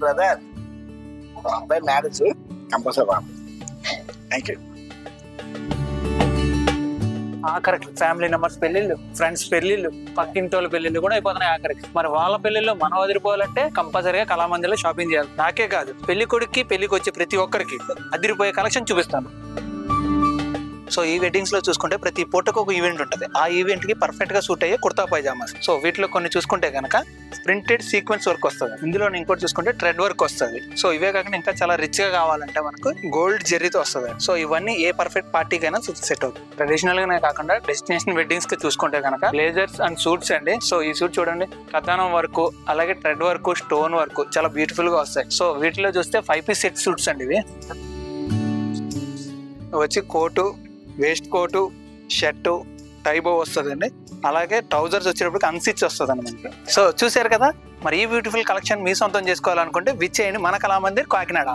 Brother అబ్బాయి marriage compulsory Babu. Thank you. ఆఖరికి family members పెళ్లిళ్ళు, ఫ్రెండ్స్ పెళ్లిళ్ళు, పక్కింటి వాళ్ళ పెళ్లిళ్ళు కూడా అయిపోతున్నాయి ఆఖరికి. మరి వాళ్ళ పెళ్లిళ్ళు మనం అదిరిపోవాలంటే కంపల్సరీగా కళామందిలో షాపింగ్ చేయాలి. నాకే కాదు, పెళ్లి కొడుక్కి పెళ్లికి వచ్చే ప్రతి ఒక్కరికి అదిరిపోయే కలెక్షన్ చూపిస్తాను. సో ఈ వెడ్డింగ్స్ లో చూసుకుంటే ప్రతి పూటకు ఒక ఈవెంట్ ఉంటుంది. ఆ ఈవెంట్ కి పర్ఫెక్ట్ గా సూట్ అయ్యే కుర్తా పైజామాస్. సో వీటిలో కొన్ని చూసుకుంటే కనుక ప్రింటెడ్ సీక్వెన్స్ వర్క్ వస్తుంది. ఇందులో ఇంకోటి చూసుకుంటే థ్రెడ్ వర్క్ వస్తుంది. సో ఇవే కాకుండా ఇంకా చాలా రిచ్ గా కావాలంటే మనకు గోల్డ్ జెర్రీతో వస్తుంది. సో ఇవన్నీ ఏ పర్ఫెక్ట్ పార్టీకైనా సెట్ అవుతుంది. ట్రెడిషనల్ గానే కాకుండా డెస్టినేషన్ వెడ్డింగ్స్ కి చూసుకుంటే కనుక బ్లేజర్స్ అండ్ సూట్స్ అండి. సో ఈ సూట్ చూడండి, కథానం వర్క్ అలాగే థ్రెడ్ వర్క్, స్టోన్ వర్క్ చాలా బ్యూటిఫుల్ గా వస్తాయి. సో వీటిలో చూస్తే 5 పీస్ సెట్ సూట్స్ అండి. ఇవి వచ్చి కోటు, వేస్ట్ కోటు, షర్టు, టైబో వస్తుందండి. అలాగే ట్రౌజర్స్ వచ్చేటప్పుడు అన్సిచ్ వస్తుంది మనకి. సో చూసారు కదా, మరి ఈ బ్యూటిఫుల్ కలెక్షన్ మీ సొంతం చేసుకోవాలనుకుంటే విచ్చేయండి మన కళామందిర్ కాకినాడ.